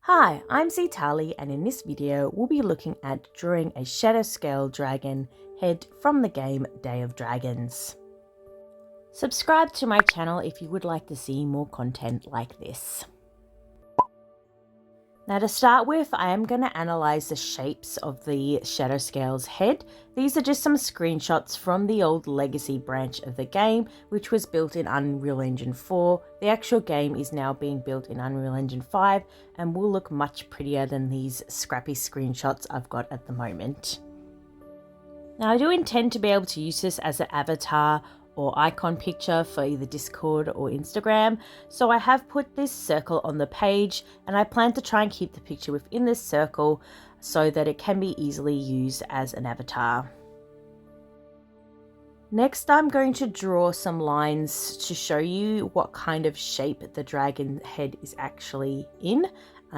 Hi, I'm Zitali, and in this video we'll be looking at drawing a shadow scale dragon head from the game Day of Dragons. Subscribe to my channel if you would like to see more content like this. Now to start with, I am going to analyze the shapes of the shadow scale's head. These are just some screenshots from the old legacy branch of the game, which was built in Unreal Engine 4. The actual game is now being built in Unreal Engine 5 and will look much prettier than these scrappy screenshots I've got at the moment. Now I do intend to be able to use this as an avatar or icon picture for either Discord or Instagram. So I have put this circle on the page and I plan to try and keep the picture within this circle so that it can be easily used as an avatar. Next, I'm going to draw some lines to show you what kind of shape the dragon head is actually in.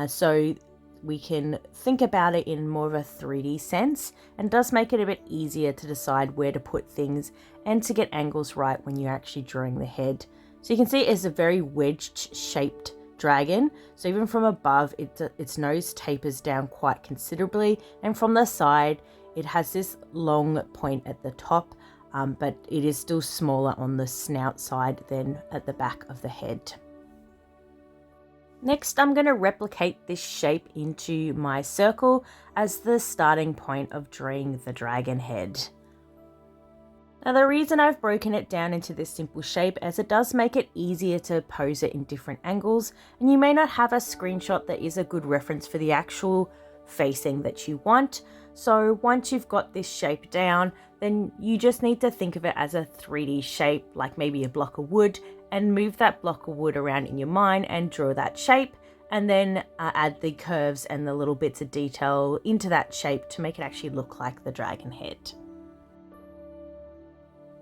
So we can think about it in more of a 3D sense, and does make it a bit easier to decide where to put things and to get angles right when you're actually drawing the head. So you can see it's a very wedged shaped dragon. So even from above, its nose tapers down quite considerably, and from the side it has this long point at the top, but it is still smaller on the snout side than at the back of the head. Next, I'm going to replicate this shape into my circle as the starting point of drawing the dragon head. Now the reason I've broken it down into this simple shape is it does make it easier to pose it in different angles, and you may not have a screenshot that is a good reference for the actual facing that you want. So once you've got this shape down, then you just need to think of it as a 3D shape, like maybe a block of wood, and move that block of wood around in your mind and draw that shape, and then add the curves and the little bits of detail into that shape to make it actually look like the dragon head.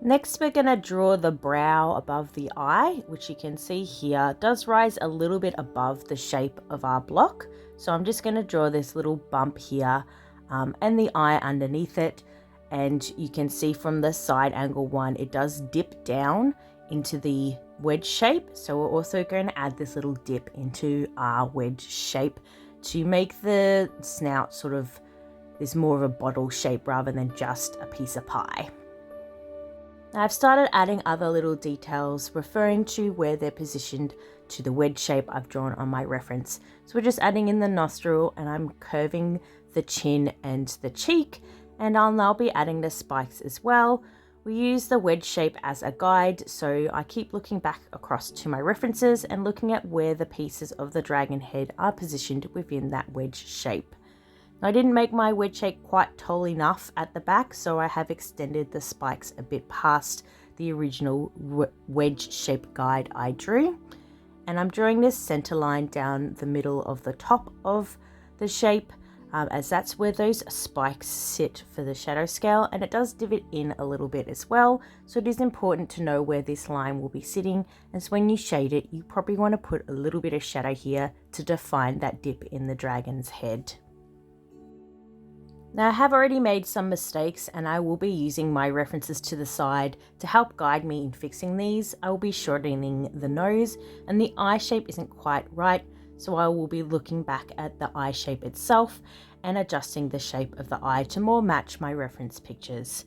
Next, we're going to draw the brow above the eye, which you can see here does rise a little bit above the shape of our block. So I'm just going to draw this little bump here and the eye underneath it. And you can see from the side angle one, it does dip down into the wedge shape. So we're also going to add this little dip into our wedge shape to make the snout sort of this more of a bottle shape rather than just a piece of pie. Now I've started adding other little details referring to where they're positioned to the wedge shape I've drawn on my reference. So we're just adding in the nostril, and I'm curving the chin and the cheek, and I'll now be adding the spikes as well. We use the wedge shape as a guide, so I keep looking back across to my references and looking at where the pieces of the dragon head are positioned within that wedge shape. I didn't make my wedge shape quite tall enough at the back, so I have extended the spikes a bit past the original wedge shape guide I drew. And I'm drawing this center line down the middle of the top of the shape, as that's where those spikes sit for the shadow scale, and it does divot in a little bit as well. So it is important to know where this line will be sitting, and so when you shade it, you probably want to put a little bit of shadow here to define that dip in the dragon's head. Now I have already made some mistakes, and I will be using my references to the side to help guide me in fixing these. I will be shortening the nose, and the eye shape isn't quite right, so I will be looking back at the eye shape itself and adjusting the shape of the eye to more match my reference pictures.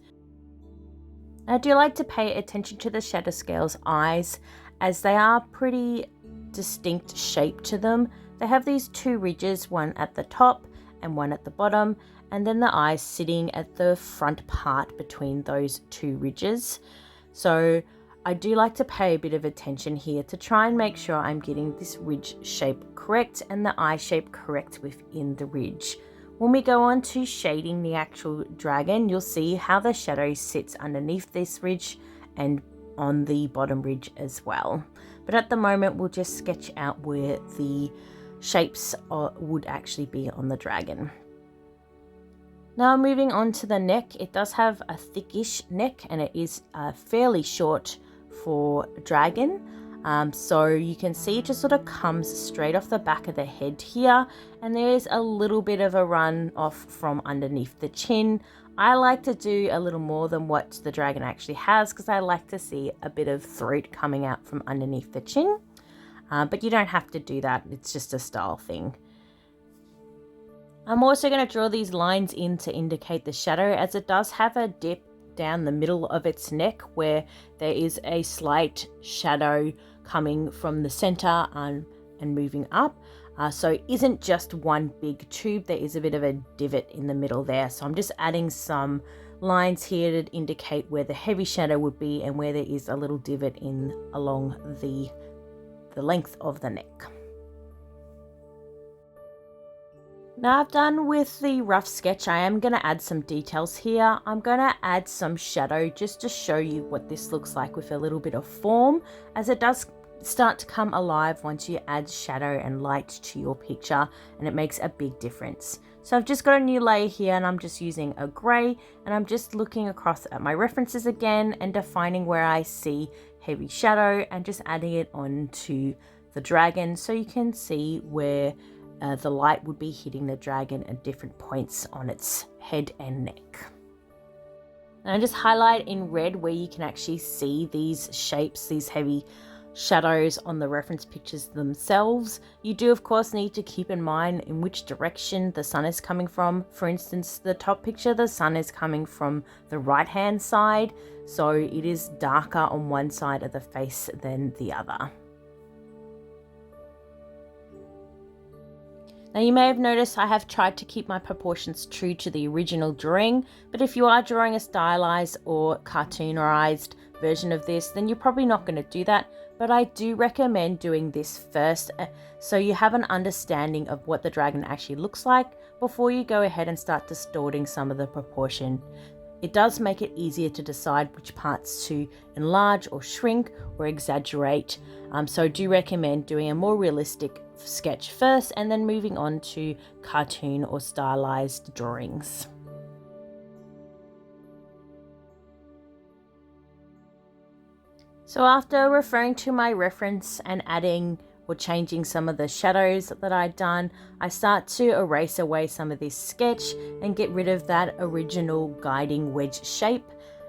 I do like to pay attention to the shadow scale's eyes, as they are pretty distinct shape to them. They have these two ridges, one at the top and one at the bottom, and then the eyes sitting at the front part between those two ridges. So I do like to pay a bit of attention here to try and make sure I'm getting this ridge shape correct and the eye shape correct within the ridge. When we go on to shading the actual dragon, you'll see how the shadow sits underneath this ridge and on the bottom ridge as well. But at the moment, we'll just sketch out where the shapes would actually be on the dragon. Now moving on to the neck, it does have a thickish neck, and it is fairly short for dragon. So you can see it just sort of comes straight off the back of the head here, and there's a little bit of a run off from underneath the chin. I like to do a little more than what the dragon actually has, because I like to see a bit of throat coming out from underneath the chin. But you don't have to do that, it's just a style thing. I'm also going to draw these lines in to indicate the shadow, as it does have a dip down the middle of its neck where there is a slight shadow coming from the center and moving up. So it isn't just one big tube, there is a bit of a divot in the middle there. So I'm just adding some lines here to indicate where the heavy shadow would be and where there is a little divot in along the length of the neck. Now I've done with the rough sketch, I am going to add some details here. I'm going to add some shadow just to show you what this looks like with a little bit of form, as it does start to come alive once you add shadow and light to your picture, and it makes a big difference. So I've just got a new layer here and I'm just using a grey, and I'm just looking across at my references again and defining where I see heavy shadow and just adding it onto the dragon so you can see where the light would be hitting the dragon at different points on its head and neck. And I just highlight in red where you can actually see these shapes, these heavy shadows on the reference pictures themselves. You do of course need to keep in mind in which direction the sun is coming from. For instance, the top picture, the sun is coming from the right hand side, so it is darker on one side of the face than the other. Now you may have noticed I have tried to keep my proportions true to the original drawing, but if you are drawing a stylized or cartoonized version of this, then you're probably not going to do that. But I do recommend doing this first so you have an understanding of what the dragon actually looks like before you go ahead and start distorting some of the proportion. It does make it easier to decide which parts to enlarge or shrink or exaggerate. So I do recommend doing a more realistic sketch first and then moving on to cartoon or stylized drawings. So after referring to my reference and adding or changing some of the shadows that I'd done, I start to erase away some of this sketch and get rid of that original guiding wedge shape.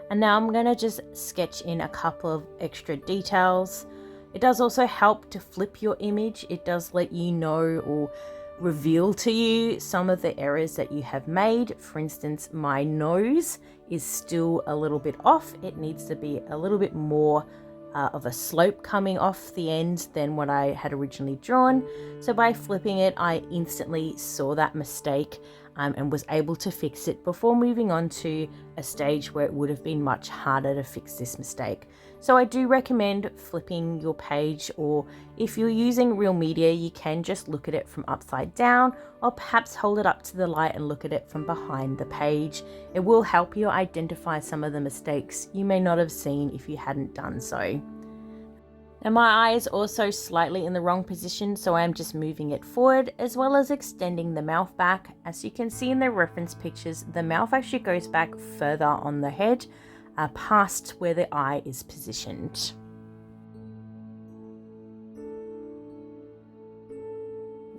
And now I'm going to just sketch in a couple of extra details. It does also help to flip your image. It does let you know or reveal to you some of the errors that you have made. For instance, my nose is still a little bit off. It needs to be a little bit more of a slope coming off the end than what I had originally drawn. So by flipping it, I instantly saw that mistake and was able to fix it before moving on to a stage where it would have been much harder to fix this mistake. So I do recommend flipping your page, or if you're using real media, you can just look at it from upside down, or perhaps hold it up to the light and look at it from behind the page. It will help you identify some of the mistakes you may not have seen if you hadn't done so. Now my eye is also slightly in the wrong position, so I am just moving it forward as well as extending the mouth back. As you can see in the reference pictures, the mouth actually goes back further on the head, past where the eye is positioned.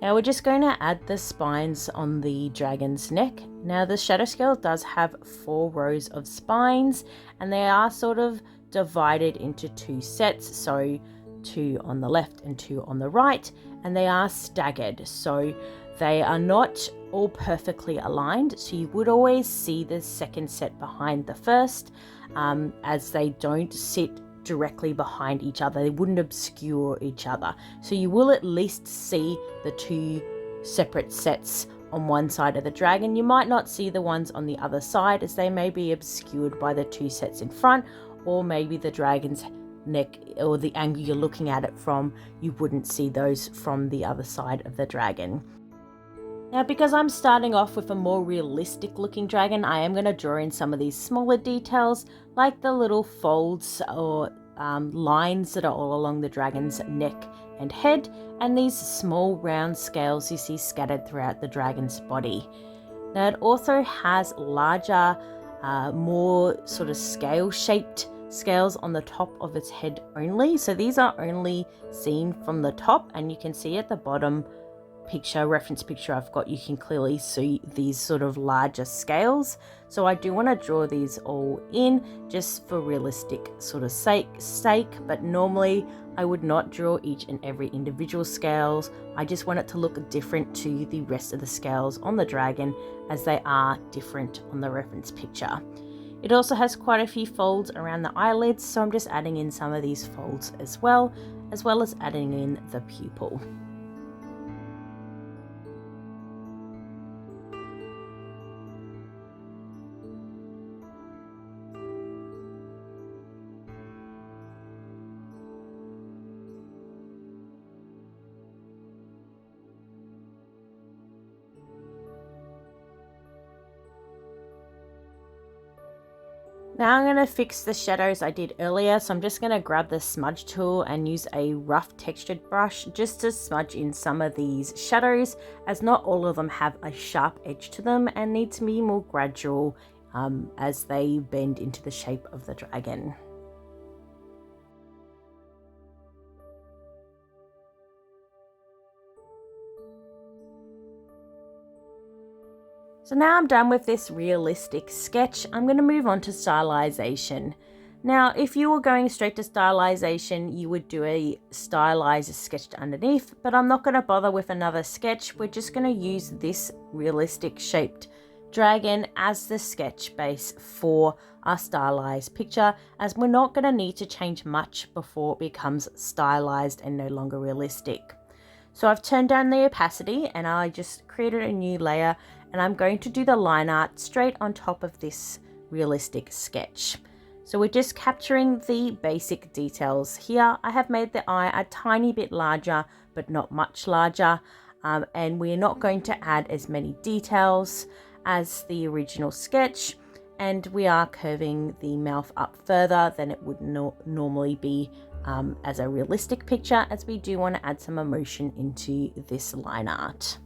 Now we're just going to add the spines on the dragon's neck. Now the shadow scale does have 4 rows of spines, and they are sort of divided into 2 sets, so 2 on the left and 2 on the right, and they are staggered, so they are not all perfectly aligned. So you would always see the second set behind the first, as they don't sit directly behind each other. They wouldn't obscure each other, so you will at least see the 2 separate sets on one side of the dragon. You might not see the ones on the other side, as they may be obscured by the 2 sets in front, or maybe the dragon's neck or the angle you're looking at it from, you wouldn't see those from the other side of the dragon. Now because I'm starting off with a more realistic looking dragon, I am going to draw in some of these smaller details, like the little folds or lines that are all along the dragon's neck and head, and these small round scales you see scattered throughout the dragon's body. Now it also has larger, more sort of scale shaped scales on the top of its head only. So these are only seen from the top, and you can see at the bottom picture, reference picture I've got, you can clearly see these sort of larger scales. So I do want to draw these all in just for realistic sort of sake, but normally I would not draw each and every individual scales. I just want it to look different to the rest of the scales on the dragon, as they are different on the reference picture. It also has quite a few folds around the eyelids, so I'm just adding in some of these folds as well as adding in the pupil. Now I'm going to fix the shadows I did earlier, so I'm just going to grab the smudge tool and use a rough textured brush just to smudge in some of these shadows, as not all of them have a sharp edge to them and need to be more gradual as they bend into the shape of the dragon. So now I'm done with this realistic sketch. I'm going to move on to stylization. Now, if you were going straight to stylization, you would do a stylized sketch underneath, but I'm not going to bother with another sketch. We're just going to use this realistic shaped dragon as the sketch base for our stylized picture, as we're not going to need to change much before it becomes stylized and no longer realistic. So I've turned down the opacity and I just created a new layer, and I'm going to do the line art straight on top of this realistic sketch. So we're just capturing the basic details here. I have made the eye a tiny bit larger, but not much larger. And we're not going to add as many details as the original sketch. And we are curving the mouth up further than it would normally be as a realistic picture, as we do want to add some emotion into this line art.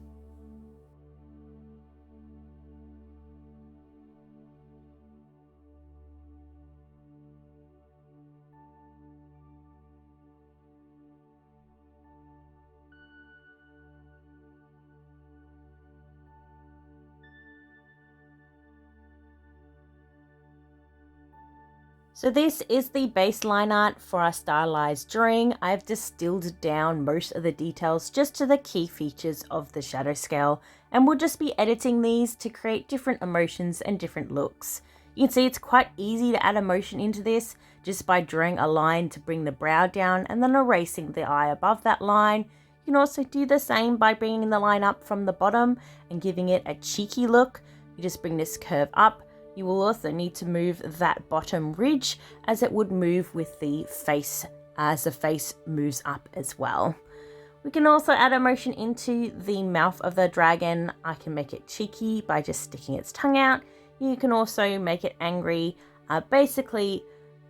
So this is the baseline art for our stylized drawing. I've distilled down most of the details just to the key features of the shadow scale, and we'll just be editing these to create different emotions and different looks. You can see it's quite easy to add emotion into this just by drawing a line to bring the brow down and then erasing the eye above that line. You can also do the same by bringing the line up from the bottom and giving it a cheeky look. You just bring this curve up. You will also need to move that bottom ridge as it would move with the face as the face moves up as well. We can also add emotion into the mouth of the dragon. I can make it cheeky by just sticking its tongue out. You can also make it angry. Basically,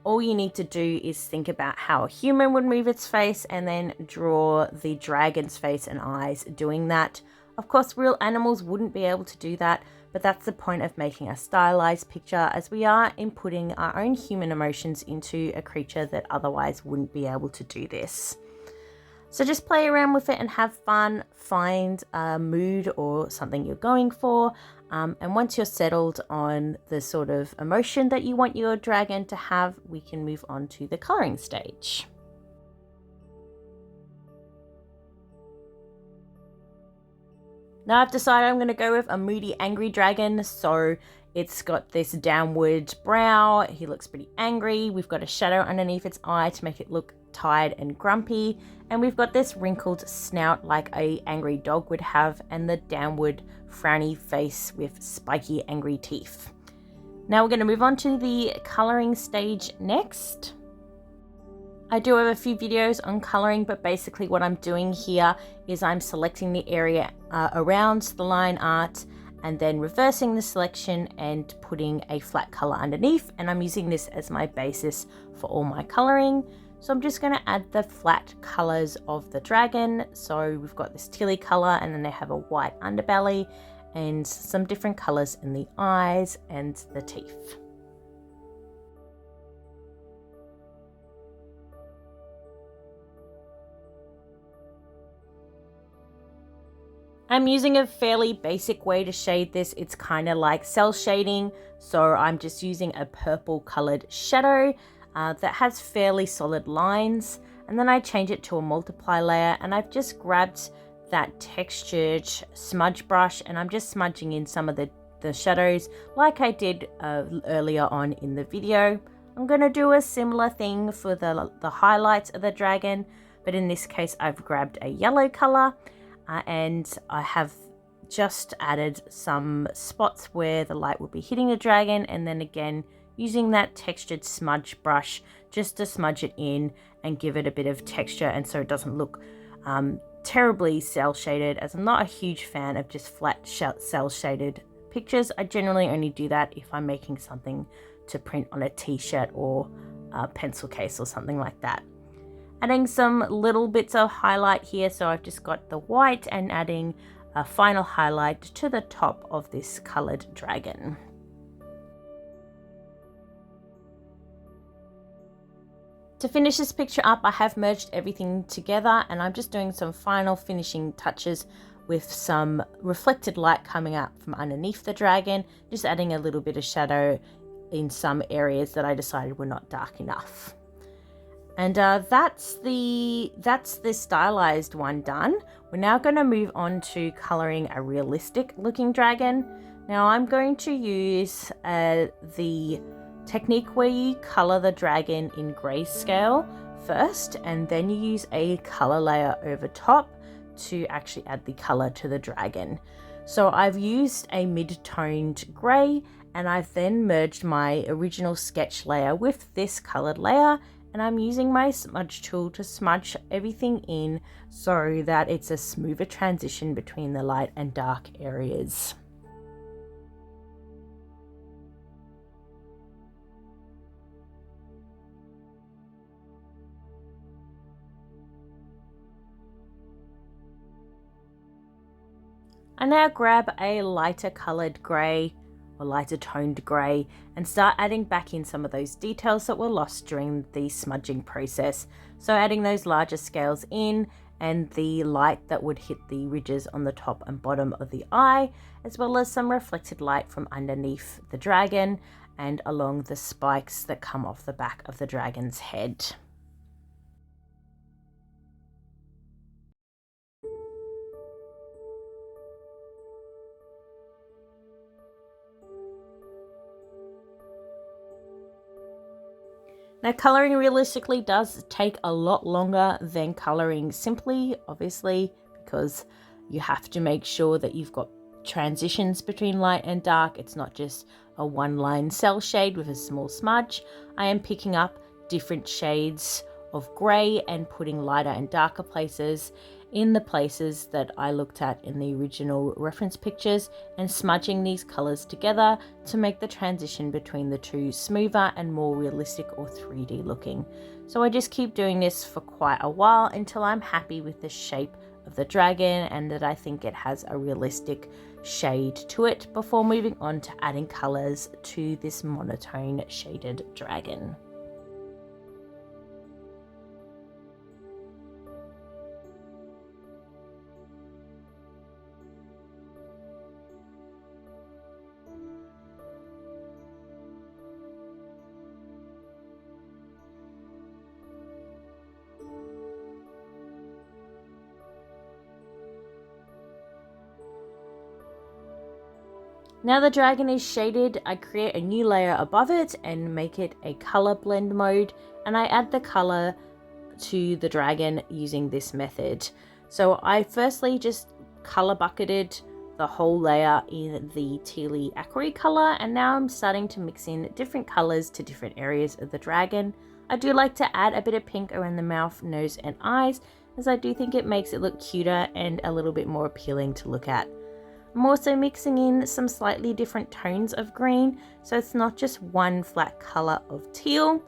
all you need to do is think about how a human would move its face and then draw the dragon's face and eyes doing that. Of course, real animals wouldn't be able to do that, but that's the point of making a stylized picture, as we are inputting our own human emotions into a creature that otherwise wouldn't be able to do this. So just play around with it and have fun, find a mood or something you're going for, and once you're settled on the sort of emotion that you want your dragon to have, we can move on to the coloring stage. Now I've decided I'm going to go with a moody, angry dragon. So it's got this downward brow. He looks pretty angry. We've got a shadow underneath its eye to make it look tired and grumpy. And we've got this wrinkled snout like a angry dog would have, and the downward frowny face with spiky, angry teeth. Now we're going to move on to the coloring stage next. I do have a few videos on coloring, but basically what I'm doing here is I'm selecting the area around the line art and then reversing the selection and putting a flat color underneath, and I'm using this as my basis for all my coloring. So I'm just going to add the flat colors of the dragon. So we've got this tealy color, and then they have a white underbelly and some different colors in the eyes and the teeth. I'm using a fairly basic way to shade this. It's kind of like cell shading. So I'm just using a purple colored shadow that has fairly solid lines. And then I change it to a multiply layer, and I've just grabbed that textured smudge brush and I'm just smudging in some of the shadows like I did earlier on in the video. I'm going to do a similar thing for the highlights of the dragon, but in this case I've grabbed a yellow color and I have just added some spots where the light will be hitting the dragon, and then again using that textured smudge brush just to smudge it in and give it a bit of texture, and so it doesn't look terribly cell shaded, as I'm not a huge fan of just flat cell shaded pictures. I generally only do that if I'm making something to print on a t-shirt or a pencil case or something like that. Adding some little bits of highlight here, so I've just got the white and adding a final highlight to the top of this colored dragon. To finish this picture up, I have merged everything together and I'm just doing some final finishing touches with some reflected light coming up from underneath the dragon, just adding a little bit of shadow in some areas that I decided were not dark enough. And that's the stylized one done. We're now going to move on to coloring a realistic looking dragon. Now I'm going to use the technique where you color the dragon in grayscale first, and then you use a color layer over top to actually add the color to the dragon. So I've used a mid-toned gray, and I've then merged my original sketch layer with this colored layer, and I'm using my smudge tool to smudge everything in so that it's a smoother transition between the light and dark areas. I now grab a lighter colored grey or lighter toned grey and start adding back in some of those details that were lost during the smudging process. So adding those larger scales in and the light that would hit the ridges on the top and bottom of the eye, as well as some reflected light from underneath the dragon and along the spikes that come off the back of the dragon's head. Now, colouring realistically does take a lot longer than colouring simply, obviously, because you have to make sure that you've got transitions between light and dark. It's not just a one-line cell shade with a small smudge. I am picking up different shades of grey and putting lighter and darker places in the places that I looked at in the original reference pictures, and smudging these colours together to make the transition between the two smoother and more realistic or 3D looking. So I just keep doing this for quite a while until I'm happy with the shape of the dragon and that I think it has a realistic shade to it before moving on to adding colours to this monotone shaded dragon. Now the dragon is shaded, I create a new layer above it and make it a color blend mode, and I add the color to the dragon using this method. So I firstly just color bucketed the whole layer in the tealy aquary color, and now I'm starting to mix in different colors to different areas of the dragon. I do like to add a bit of pink around the mouth, nose and eyes, as I do think it makes it look cuter and a little bit more appealing to look at. I'm also mixing in some slightly different tones of green, so it's not just one flat color of teal,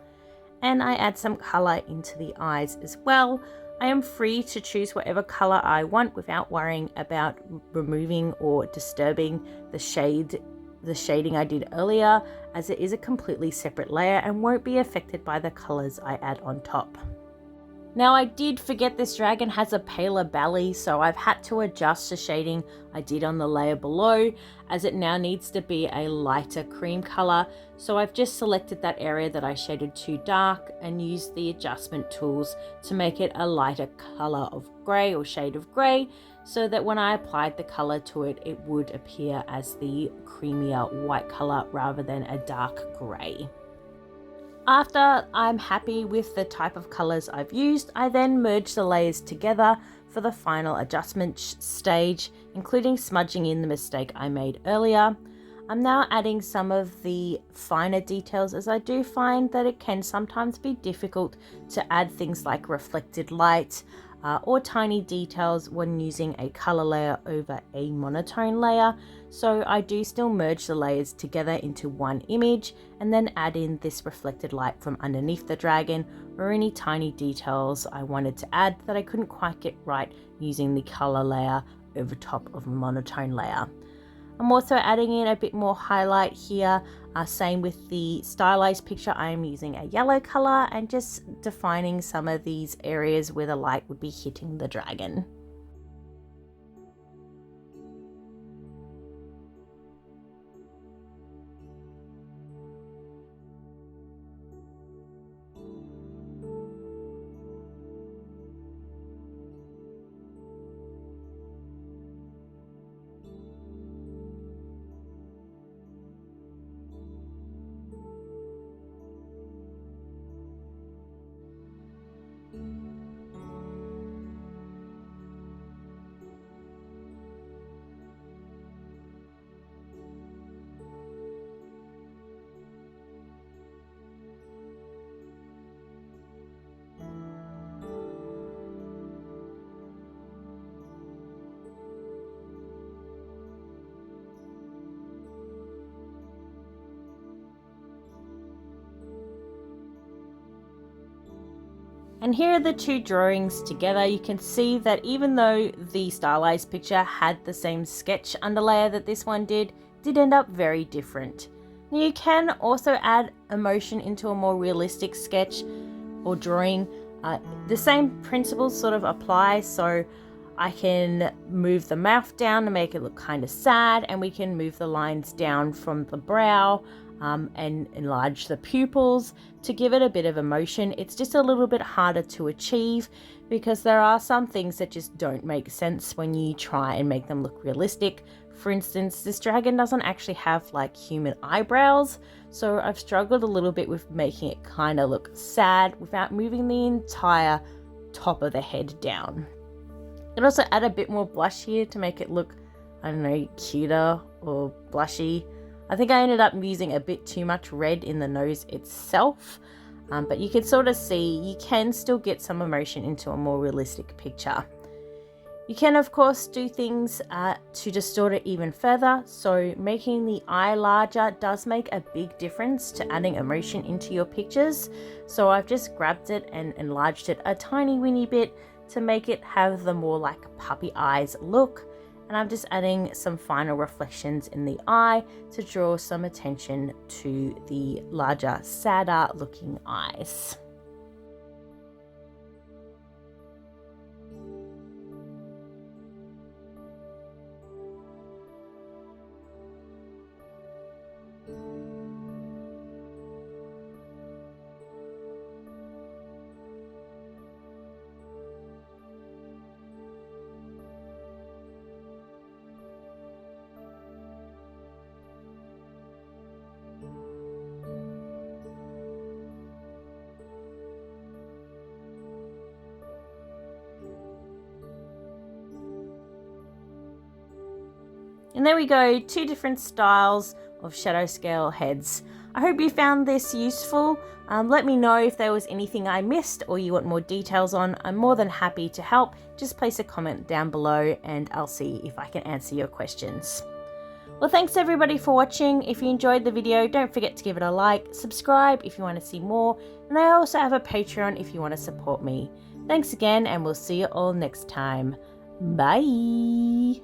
and I add some color into the eyes as well. I am free to choose whatever color I want without worrying about removing or disturbing the shading I did earlier, as it is a completely separate layer and won't be affected by the colors I add on top. Now I did forget this dragon has a paler belly, so I've had to adjust the shading I did on the layer below, as it now needs to be a lighter cream color. So I've just selected that area that I shaded too dark and used the adjustment tools to make it a lighter color of grey or shade of grey, so that when I applied the color to it, it would appear as the creamier white color rather than a dark grey. After I'm happy with the type of colors I've used, I then merge the layers together for the final adjustment stage, including smudging in the mistake I made earlier. I'm now adding some of the finer details, as I do find that it can sometimes be difficult to add things like reflected light or tiny details when using a color layer over a monotone layer. So I do still merge the layers together into one image and then add in this reflected light from underneath the dragon, or any tiny details I wanted to add that I couldn't quite get right using the color layer over top of a monotone layer. I'm also adding in a bit more highlight here, same with the stylized picture. I am using a yellow color and just defining some of these areas where the light would be hitting the dragon. And here are the two drawings together. You can see that even though the stylized picture had the same sketch underlayer that this one did end up very different. Now you can also add emotion into a more realistic sketch or drawing. The same principles sort of apply, so I can move the mouth down to make it look kind of sad, and we can move the lines down from the brow and enlarge the pupils to give it a bit of emotion. It's just a little bit harder to achieve because there are some things that just don't make sense when you try and make them look realistic. For instance, this dragon doesn't actually have like human eyebrows, so I've struggled a little bit with making it kind of look sad without moving the entire top of the head down. I'd also add a bit more blush here to make it look, I don't know, cuter or blushy. I think I ended up using a bit too much red in the nose itself, but you can sort of see you can still get some emotion into a more realistic picture. You can of course do things to distort it even further, so making the eye larger does make a big difference to adding emotion into your pictures. So I've just grabbed it and enlarged it a tiny weeny bit to make it have the more like puppy eyes look. And I'm just adding some final reflections in the eye to draw some attention to the larger, sadder looking eyes. And there we go, two different styles of shadow scale heads. I hope you found this useful. Let me know if there was anything I missed or you want more details on. I'm more than happy to help. Just place a comment down below and I'll see if I can answer your questions. Well, thanks everybody for watching. If you enjoyed the video, don't forget to give it a like, subscribe if you want to see more, and I also have a Patreon if you want to support me. Thanks again, and we'll see you all next time. Bye!